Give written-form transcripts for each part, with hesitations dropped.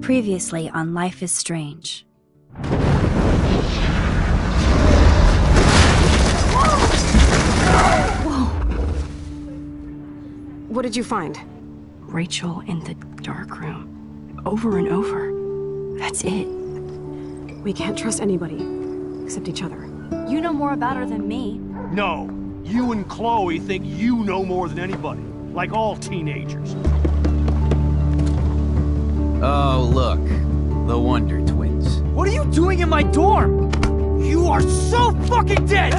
Previously on Life is Strange. Whoa! What did you find? Rachel in the dark room. Over and over. That's it. We can't trust anybody, except each other. You know more about her than me. No. You and Chloe think you know more than anybody. Like all teenagers. Oh, look. The Wonder Twins. What are you doing in my dorm? You are so fucking dead!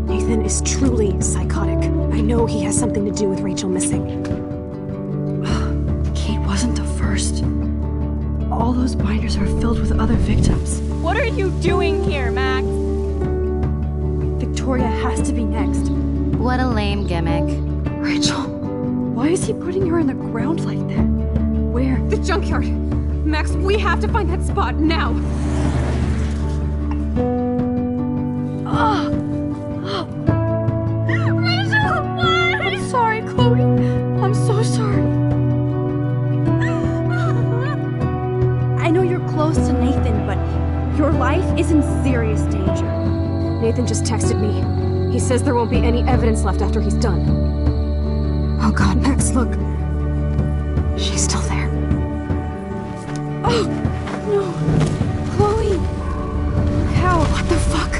Nathan is truly psychotic. I know he has something to do with Rachel missing. Kate wasn't the first. All those binders are filled with other victims. What are you doing here, Max? Victoria has to be next. What a lame gimmick. Rachel, why is he putting her in the ground like that? Where? The junkyard! Max, we have to find that spot now! Rachel, why? I'm sorry, Chloe. I'm so sorry. I know you're close to Nathan, but your life is in serious danger. Nathan just texted me. He says there won't be any evidence left after he's done. Oh god, Max, look. She's still there. Oh, no. Chloe. How? What the fuck?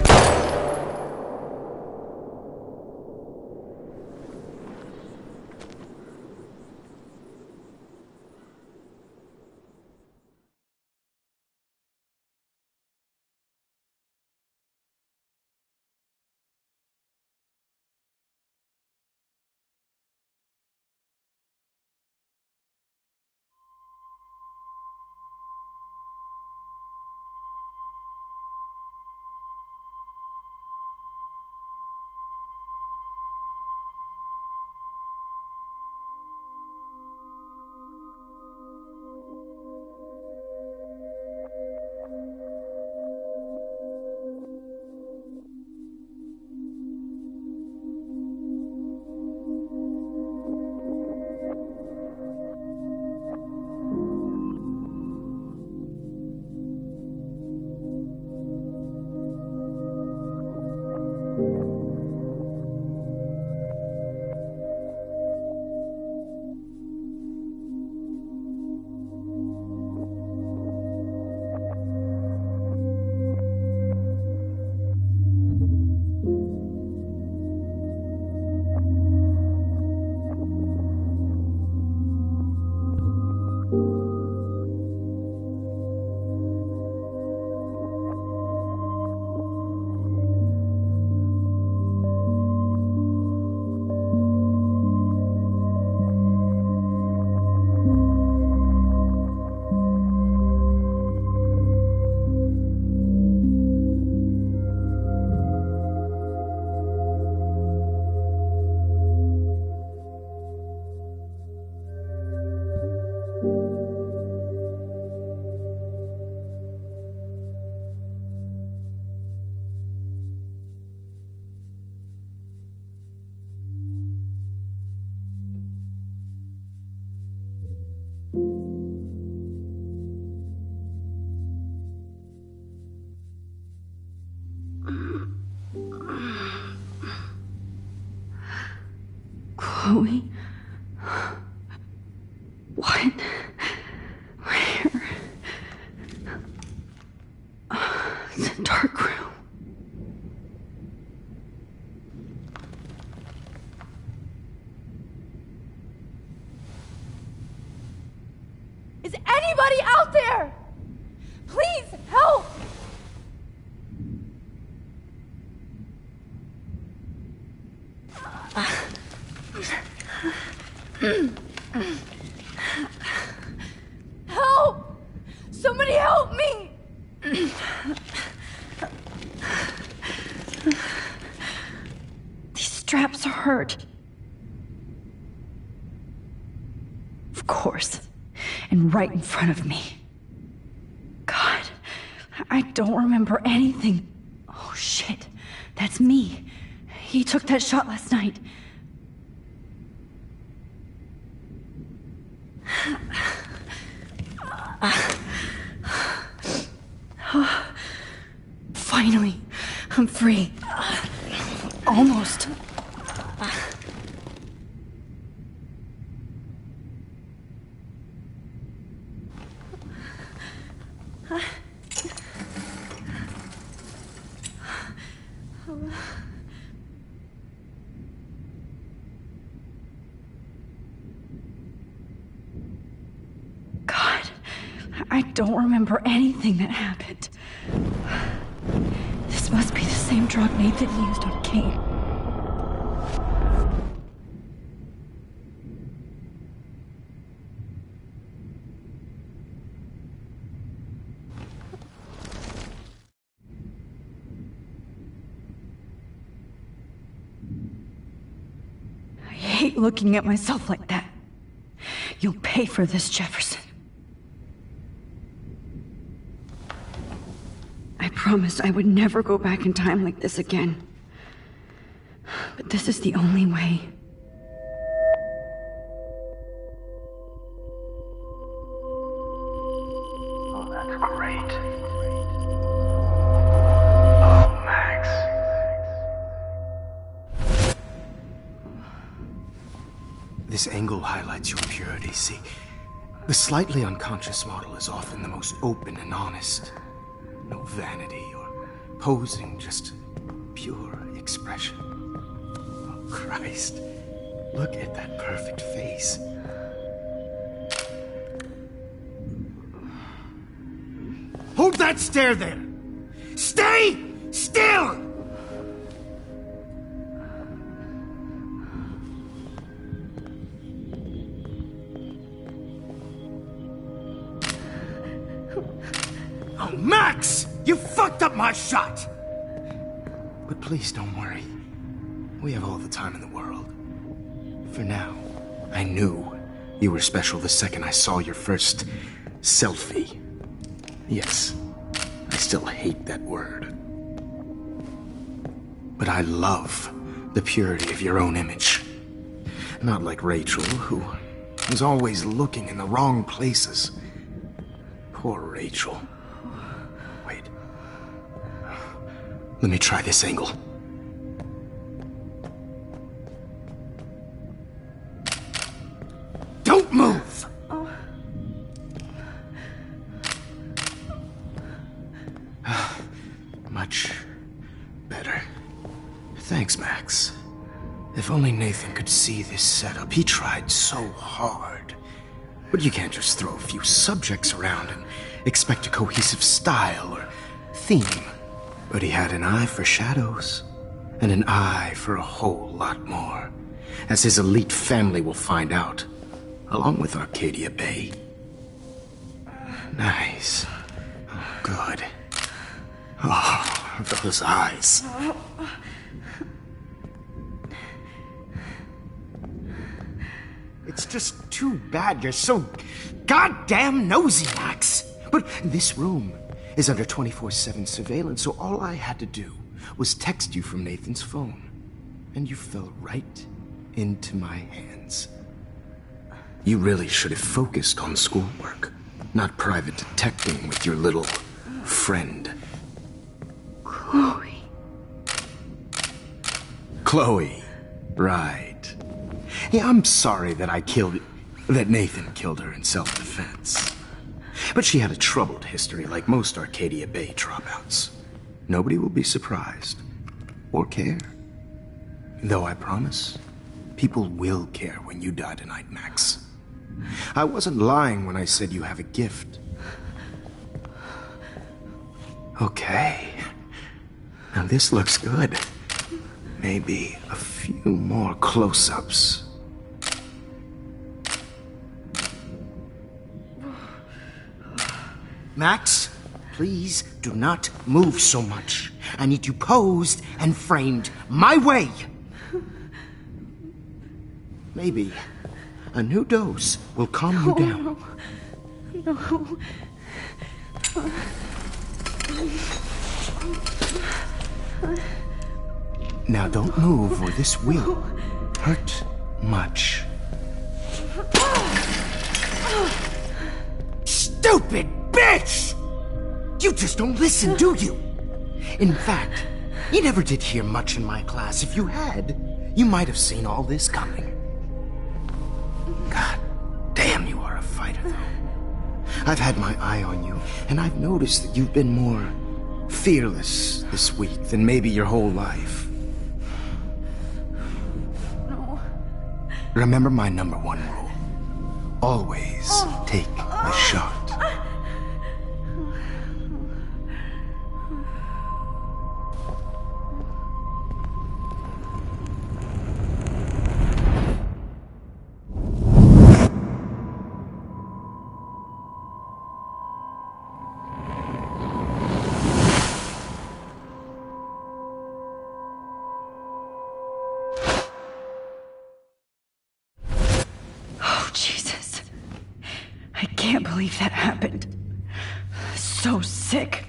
Chloe? What? Where? It's a dark room. Is anybody out there? Please help! Help! Somebody help me! These straps hurt. Of course. And right in front of me. God, I don't remember anything. Oh shit, that's me. He took that shot last night. Finally, I'm free. Almost. God, I don't remember anything that happened. This must be the same drug Nathan used on Kate. I hate looking at myself like that. You'll pay for this, Jefferson. I promised I would never go back in time like this again. But this is the only way. Oh, that's great. Oh, Max. This angle highlights your purity, see? The slightly unconscious model is often the most open and honest. No vanity or posing, just pure expression. Oh, Christ. Look at that perfect face. Hold that stare there! Stay still! Oh, Max! You fucked up my shot! But please don't worry. We have all the time in the world. For now, I knew you were special the second I saw your first selfie. Yes, I still hate that word. But I love the purity of your own image. Not like Rachel, who was always looking in the wrong places. Poor Rachel. Wait. Let me try this angle. Don't move! Much better. Thanks, Max. If only Nathan could see this setup. He tried so hard. But you can't just throw a few subjects around and expect a cohesive style or theme. But he had an eye for shadows, and an eye for a whole lot more, as his elite family will find out, along with Arcadia Bay. Nice. Oh, good. Oh, those eyes. It's just too bad you're so goddamn nosy, Max. But this room is under 24/7 surveillance, so all I had to do was text you from Nathan's phone. And you fell right into my hands. You really should have focused on schoolwork, not private detecting with your little friend. Chloe. Chloe, right. Yeah, I'm sorry that that Nathan killed her in self-defense. But she had a troubled history like most Arcadia Bay dropouts. Nobody will be surprised. Or care. Though I promise, people will care when you die tonight, Max. I wasn't lying when I said you have a gift. Okay. Now this looks good. Maybe a few more close-ups. Max, please do not move so much. I need you posed and framed my way. Maybe a new dose will calm you down. No. Now don't move or this will hurt much. stupid bitch! You just don't listen, do you? In fact, you never did hear much in my class. If you had, you might have seen all this coming. God damn, you are a fighter, though. I've had my eye on you, and I've noticed that you've been more fearless this week than maybe your whole life. No. Remember my number one rule. Always take a shot. Jesus. I can't believe that happened. So sick.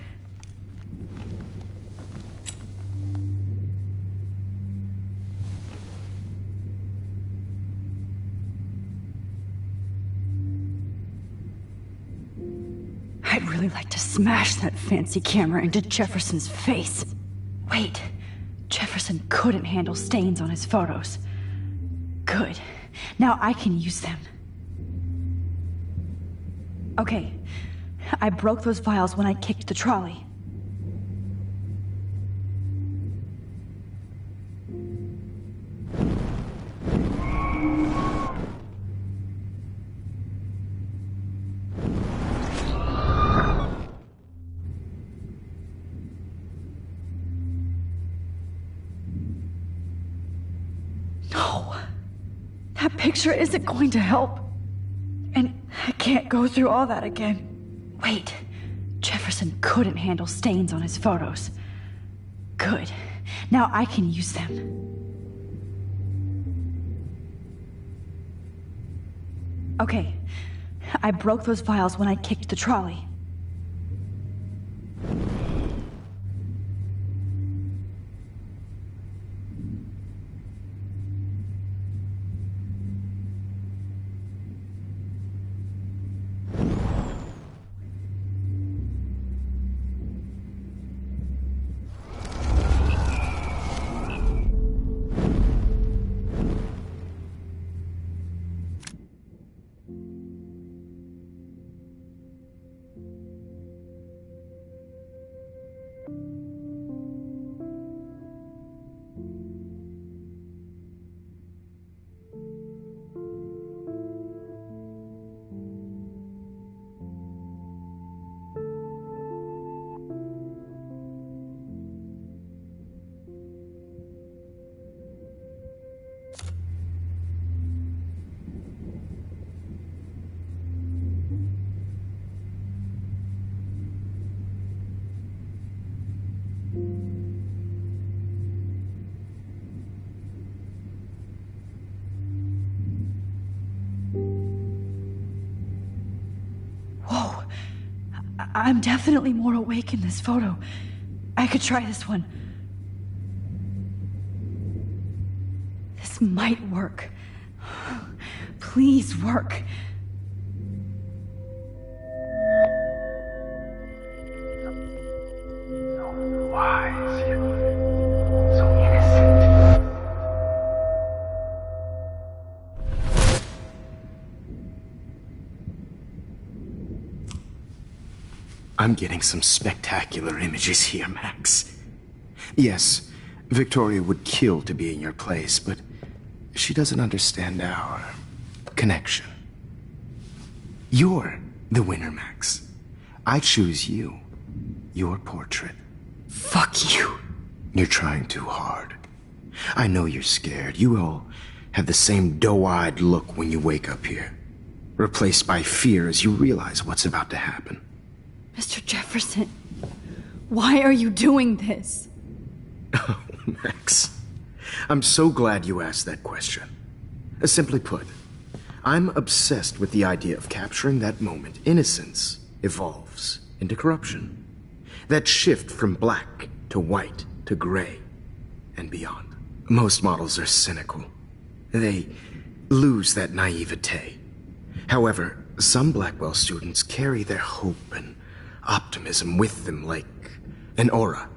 I'd really like to smash that fancy camera into Jefferson's face. Wait, Jefferson couldn't handle stains on his photos. Good. Now I can use them. Okay, I broke those vials when I kicked the trolley. No, that picture isn't going to help. And I can't go through all that again. Wait, Jefferson couldn't handle stains on his photos. Good. Now I can use them. Okay, I broke those vials when I kicked the trolley. Whoa, I'm definitely more awake in this photo. I could try this one. This might work. Please work. So wise, yet so innocent. I'm getting some spectacular images here, Max. Yes, Victoria would kill to be in your place, but she doesn't understand our connection. You're the winner, Max. I choose you. Your portrait. Fuck you. You're trying too hard. I know you're scared. You all have the same doe-eyed look when you wake up here, replaced by fear as you realize what's about to happen. Mr. Jefferson, why are you doing this? Oh, Max, I'm so glad you asked that question. Simply put, I'm obsessed with the idea of capturing that moment innocence evolves into corruption. That shift from black to white to gray and beyond. Most models are cynical. They lose that naivete. However, some Blackwell students carry their hope and optimism with them like an aura.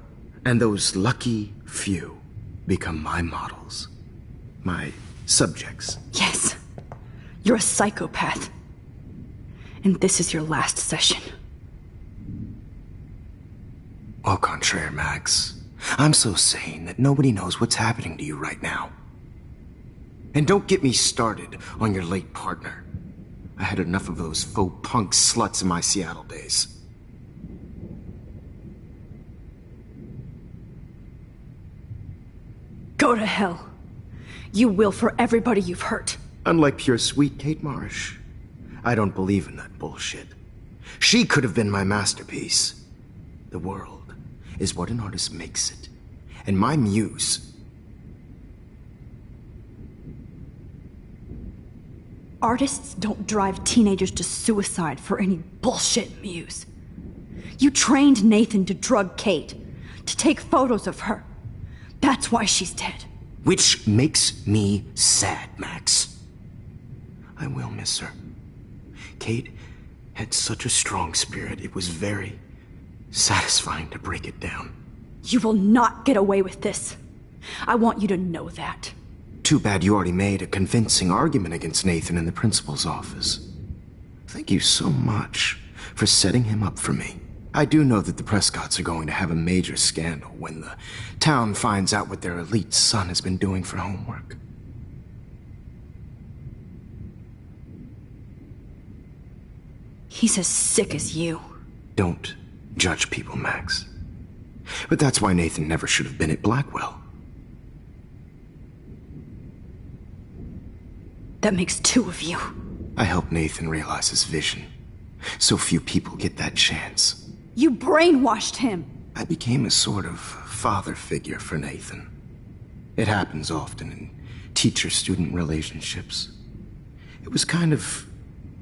And those lucky few become my models. My subjects. Yes. You're a psychopath. And this is your last session. Au contraire, Max. I'm so sane that nobody knows what's happening to you right now. And don't get me started on your late partner. I had enough of those faux punk sluts in my Seattle days. Go to hell. You will for everybody you've hurt. Unlike pure sweet Kate Marsh, I don't believe in that bullshit. She could have been my masterpiece. The world is what an artist makes it. And my muse... Artists don't drive teenagers to suicide for any bullshit muse. You trained Nathan to drug Kate, to take photos of her. That's why she's dead. Which makes me sad, Max. I will miss her. Kate had such a strong spirit, it was very satisfying to break it down. You will not get away with this. I want you to know that. Too bad you already made a convincing argument against Nathan in the principal's office. Thank you so much for setting him up for me. I do know that the Prescotts are going to have a major scandal when the town finds out what their elite son has been doing for homework. He's as sick as you. Don't judge people, Max. But that's why Nathan never should have been at Blackwell. That makes two of you. I helped Nathan realize his vision. So few people get that chance. You brainwashed him. I became a sort of father figure for Nathan. It happens often in teacher-student relationships. It was kind of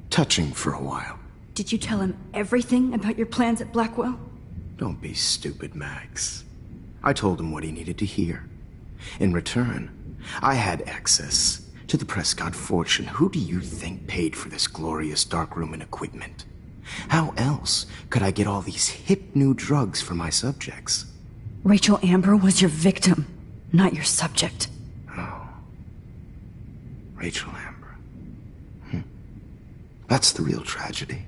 touching for a while. Did you tell him everything about your plans at Blackwell? Don't be stupid, Max. I told him what he needed to hear. In return, I had access to the Prescott fortune. Who do you think paid for this glorious darkroom and equipment? How else could I get all these hip new drugs for my subjects? Rachel Amber was your victim, not your subject. Oh. Rachel Amber. That's the real tragedy.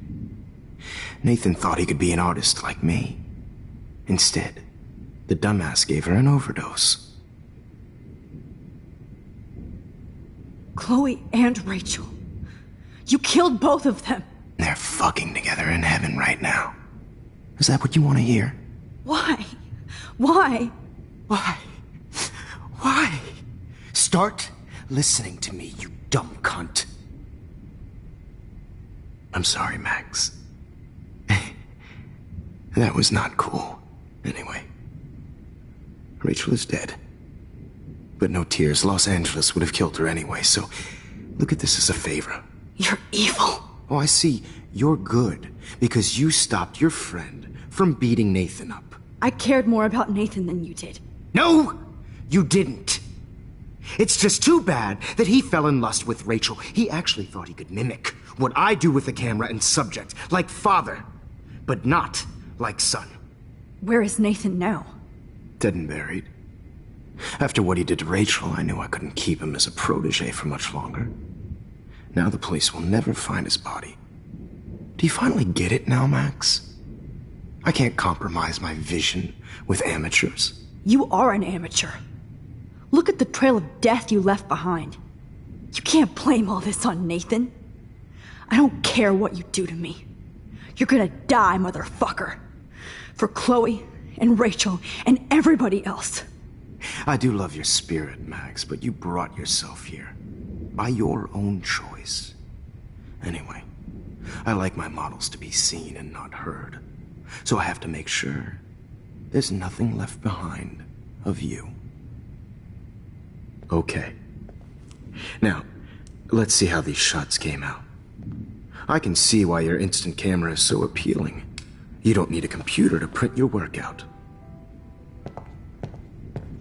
Nathan thought he could be an artist like me. Instead, the dumbass gave her an overdose. Chloe and Rachel. You killed both of them. They're fucking together in heaven right now. Is that what you want to hear? Why? Why? Why? Why? Start listening to me, you dumb cunt. I'm sorry, Max. That was not cool. Anyway, Rachel is dead. But no tears. Los Angeles would have killed her anyway, so look at this as a favor. You're evil. Oh, I see. You're good because you stopped your friend from beating Nathan up. I cared more about Nathan than you did. No, you didn't. It's just too bad that he fell in lust with Rachel. He actually thought he could mimic what I do with the camera and subject, like father, but not like son. Where is Nathan now? Dead and buried. After what he did to Rachel, I knew I couldn't keep him as a protege for much longer. Now the police will never find his body. Do you finally get it now, Max? I can't compromise my vision with amateurs. You are an amateur. Look at the trail of death you left behind. You can't blame all this on Nathan. I don't care what you do to me. You're gonna die, motherfucker. For Chloe and Rachel and everybody else. I do love your spirit, Max, but you brought yourself here. By your own choice. Anyway, I like my models to be seen and not heard. So I have to make sure there's nothing left behind of you. Okay. Now, let's see how these shots came out. I can see why your instant camera is so appealing. You don't need a computer to print your work out.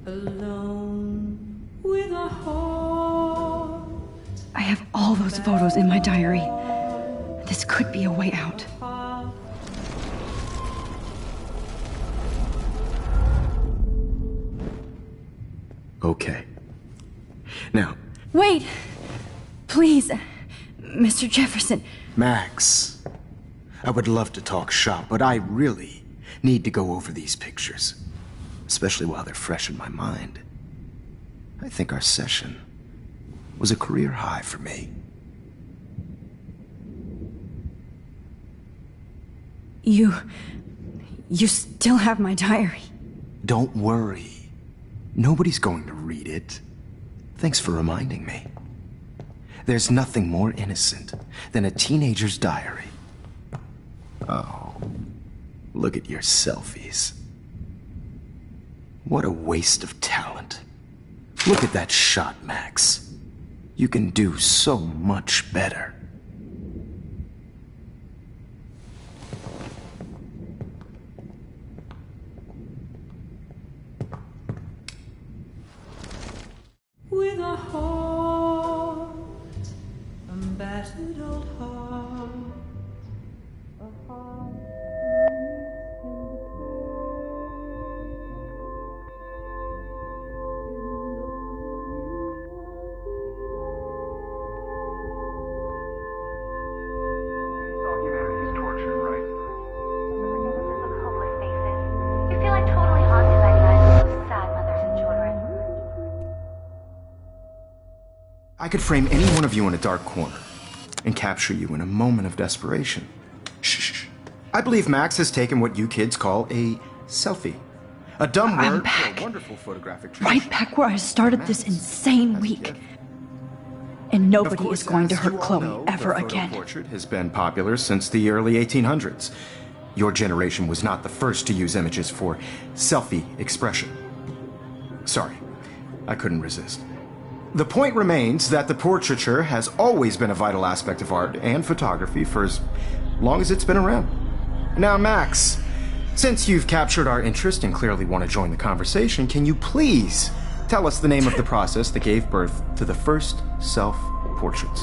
Alone with a heart. I have all those photos in my diary. This could be a way out. Okay. Now, Wait! Please, Mr. Jefferson. Max, I would love to talk shop, but I really need to go over these pictures, especially while they're fresh in my mind. I think our session was a career high for me. You still have my diary. Don't worry. Nobody's going to read it. Thanks for reminding me. There's nothing more innocent than a teenager's diary. Oh, look at your selfies. What a waste of talent. Look at that shot, Max. You can do so much better. With a heart, a battered old heart, a heart. Humanity's torture, right? Of hopeless faces. You feel like totally haunted by the eyes of those sad mothers and children. I could frame any one of you in a dark corner and capture you in a moment of desperation. Shh. I believe Max has taken what you kids call a selfie. A dumb I'm word back. for a wonderful photographic tradition. Right back where I started this insane week. And Of nobody course, is going to as hurt you all Chloe know, ever the photo again. portrait has been popular since the early 1800s. Your generation was not the first to use images for selfie expression. Sorry, I couldn't resist. The point remains that the portraiture has always been a vital aspect of art and photography for as long as it's been around. Now, Max, since you've captured our interest and clearly want to join the conversation, can you please tell us the name of the process that gave birth to the first self-portraits?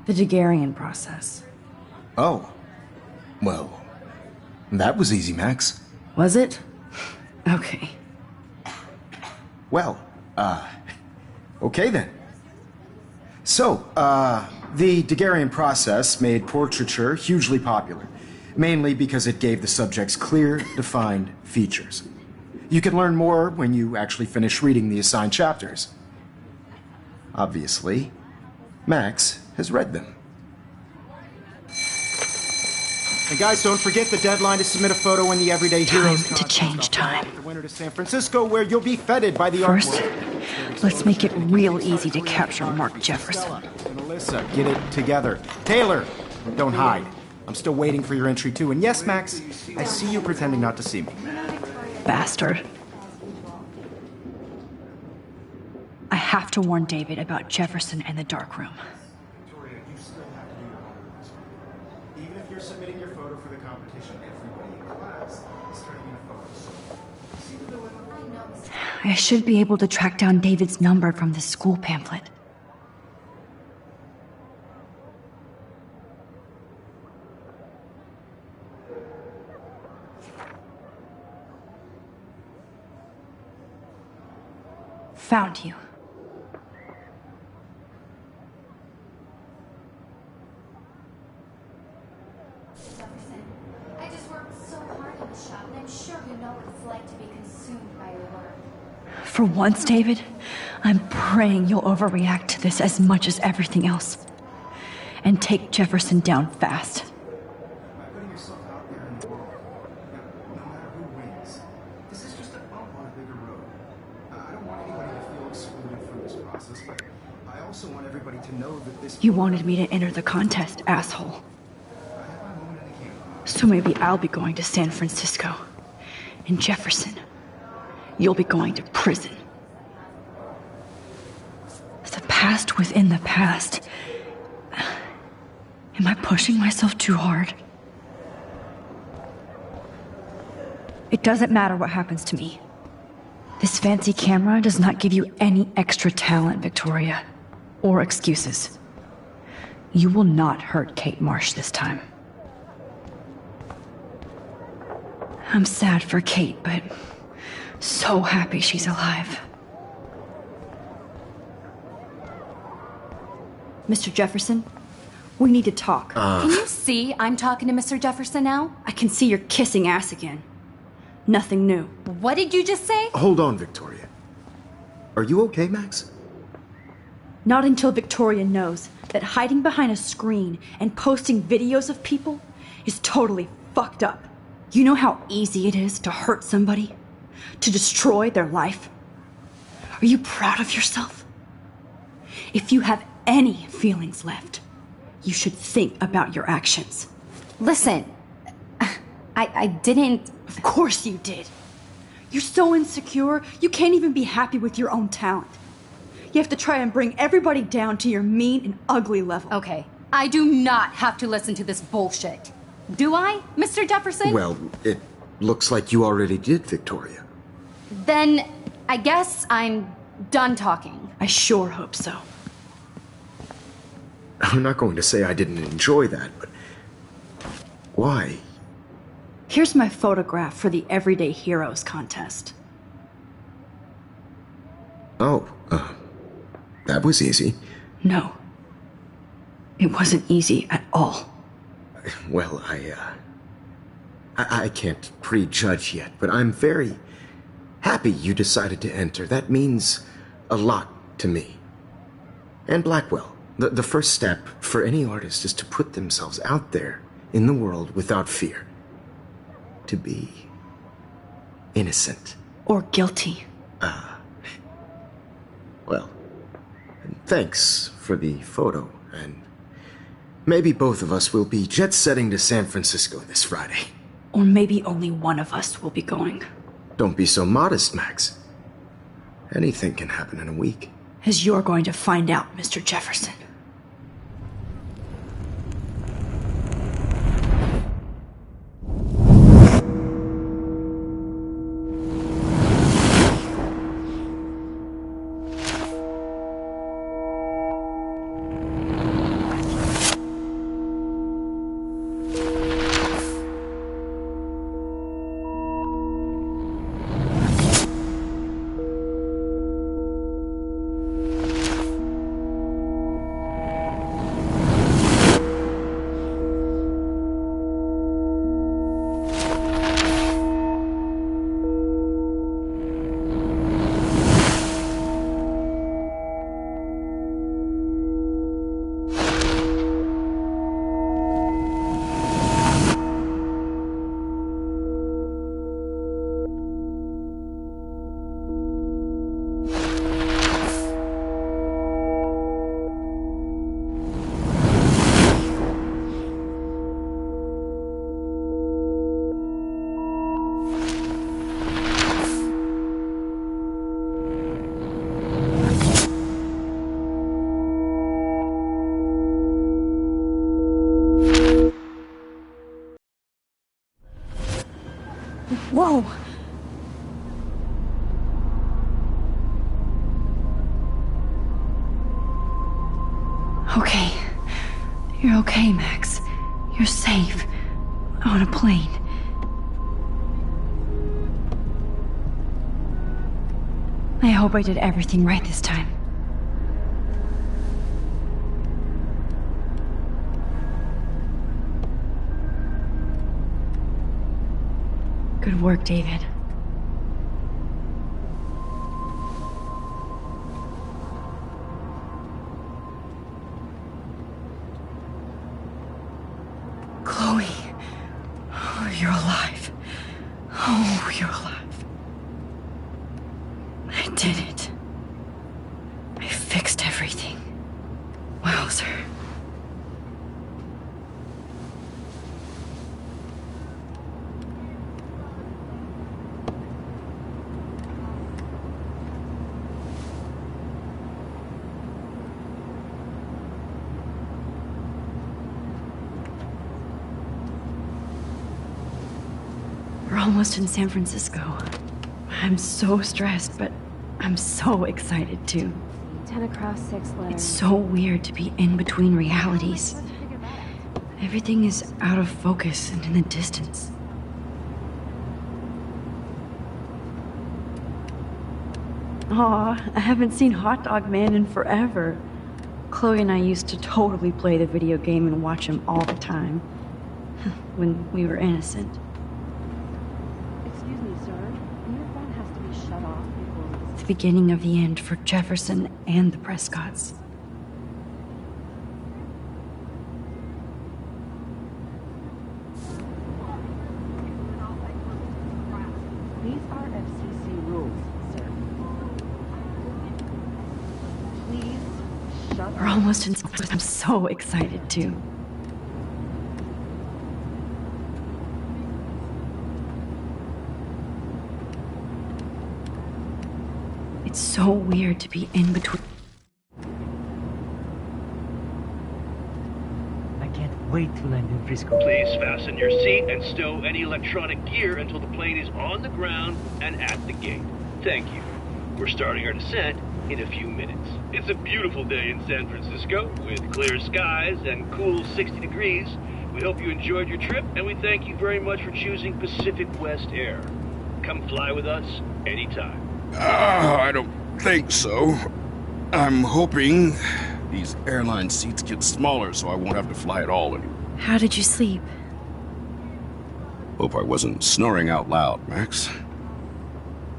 The Daguerrean process. Oh, well, that was easy, Max. Was it? Okay. Well, okay then. So, the Daguerrean process made portraiture hugely popular, mainly because it gave the subjects clear, defined features. You can learn more when you actually finish reading the assigned chapters. Obviously, Max has read them. And guys, don't forget the deadline to submit a photo in the Everyday Heroes Time to change time. The winter to San Francisco, where you'll be feted by the art First, world. let's make it real easy to capture Mark Jefferson. And Alyssa, get it together. Taylor, don't hide. I'm still waiting for your entry too. And yes, Max, I see you pretending not to see me. Bastard. I have to warn David about Jefferson and the dark room. Victoria, you still have to do your homework. Even if you're submitting your photo for the competition, everybody in class is turning in a photo. See the dilemma? I should be able to track down David's number from the school pamphlet. Found you. Jefferson, I just worked so hard in the shop, and I'm sure you know what it's like to be consumed by your work. For once, David, I'm praying you'll overreact to this as much as everything else. And take Jefferson down fast. By putting yourself out there in the world, no matter who wins, this is just a bump on a bigger road. I don't want anybody to feel excluded from this process, but I also want everybody to know that this... You wanted me to enter the contest, asshole. I have my moment in the camera. So maybe I'll be going to San Francisco. And Jefferson, you'll be going to prison. The past within the past. Am I pushing myself too hard? It doesn't matter what happens to me. This fancy camera does not give you any extra talent, Victoria. Or excuses. You will not hurt Kate Marsh this time. I'm sad for Kate, but so happy she's alive. Mr. Jefferson, we need to talk. Can you see I'm talking to Mr. Jefferson now? I can see you're kissing ass again. Nothing new. What did you just say? Hold on, Victoria. Are you okay, Max? Not until Victoria knows that hiding behind a screen and posting videos of people is totally fucked up. You know how easy it is to hurt somebody? To destroy their life? Are you proud of yourself? If you have any feelings left, you should think about your actions. Listen, I didn't... Of course you did. You're so insecure, you can't even be happy with your own talent. You have to try and bring everybody down to your mean and ugly level. Okay, I do not have to listen to this bullshit. Do I, Mr. Jefferson? Well, it looks like you already did, Victoria. Then I guess I'm done talking. I sure hope so. I'm not going to say I didn't enjoy that, but... why? Here's my photograph for the Everyday Heroes contest. Oh, that was easy. No. It wasn't easy at all. Well, I can't prejudge yet, but I'm very happy you decided to enter. That means a lot to me. And Blackwell. The first step for any artist is to put themselves out there in the world without fear. To be innocent. Or guilty. Well, thanks for the photo, and maybe both of us will be jet-setting to San Francisco this Friday. Or maybe only one of us will be going. Don't be so modest, Max. Anything can happen in a week. As you're going to find out, Mr. Jefferson. Whoa! Okay. You're okay, Max. You're safe. On a plane. I hope I did everything right this time. Good work, David. Chloe. Oh, you're alive. Oh, you're alive. I did it. I fixed everything. Wowzer. We're almost in San Francisco. I'm so stressed, but I'm so excited too. 10 across 6 letters. It's so weird to be in between realities. Everything is out of focus and in the distance. Aw, I haven't seen Hot Dog Man in forever. Chloe and I used to totally play the video game and watch him all the time. When we were innocent. Excuse me, sir. Your phone has to be shut off before The beginning of the end for Jefferson and the Prescotts. These are FCC rules, sir. Please shut We're almost in. I'm so excited too. It's so weird to be in between. I can't wait to land in Frisco. Please fasten your seat and stow any electronic gear until the plane is on the ground and at the gate. Thank you. We're starting our descent in a few minutes. It's a beautiful day in San Francisco with clear skies and cool 60 degrees. We hope you enjoyed your trip, and we thank you very much for choosing Pacific West Air. Come fly with us anytime. I don't think so. I'm hoping these airline seats get smaller so I won't have to fly at all anymore. How did you sleep? Hope I wasn't snoring out loud, Max.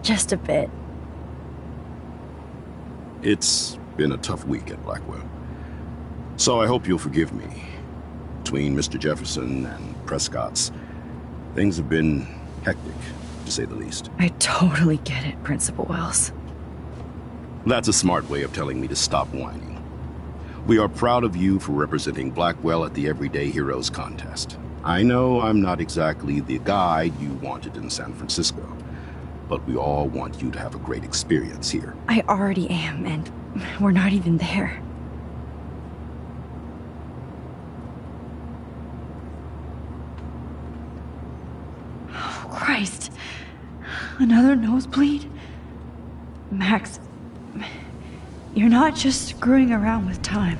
Just a bit. It's been a tough week at Blackwell. So I hope you'll forgive me. Between Mr. Jefferson and Prescott's, things have been hectic, to say the least. I totally get it, Principal Wells. That's a smart way of telling me to stop whining. We are proud of you for representing Blackwell at the Everyday Heroes contest. I know I'm not exactly the guide you wanted in San Francisco, but we all want you to have a great experience here. I already am, and we're not even there. Oh, Christ. Another nosebleed? Max, you're not just screwing around with time.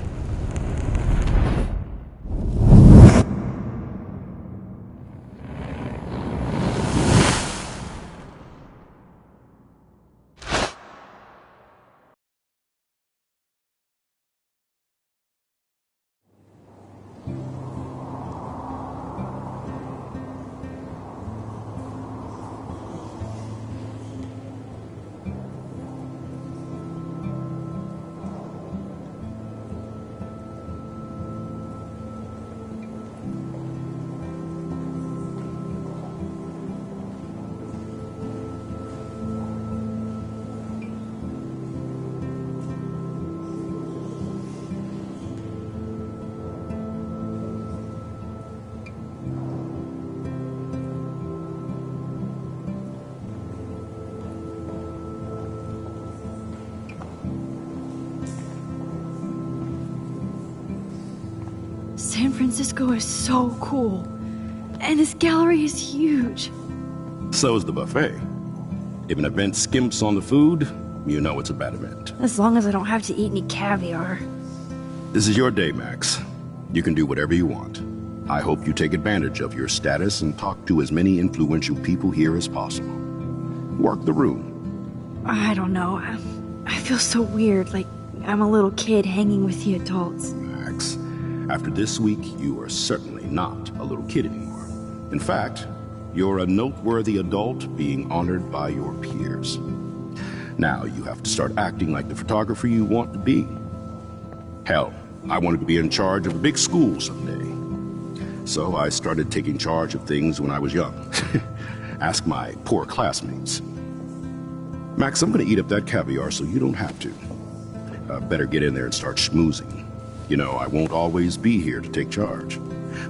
San Francisco is so cool. And this gallery is huge. So is the buffet. If an event skimps on the food, you know it's a bad event. As long as I don't have to eat any caviar. This is your day, Max. You can do whatever you want. I hope you take advantage of your status and talk to as many influential people here as possible. Work the room. I don't know. I feel so weird, like I'm a little kid hanging with the adults. Max, after this week, you are certainly not a little kid anymore. In fact, you're a noteworthy adult being honored by your peers. Now you have to start acting like the photographer you want to be. Hell, I wanted to be in charge of a big school someday. So I started taking charge of things when I was young. Ask my poor classmates. Max, I'm gonna eat up that caviar so you don't have to. Better get in there and start schmoozing. You know, I won't always be here to take charge.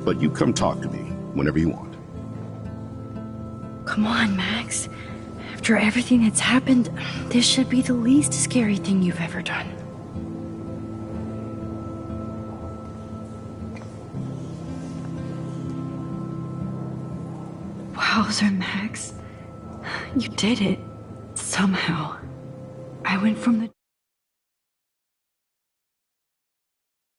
But you come talk to me whenever you want. Come on, Max. After everything that's happened, this should be the least scary thing you've ever done. Wowzer, Max. You did it. Somehow, I went from the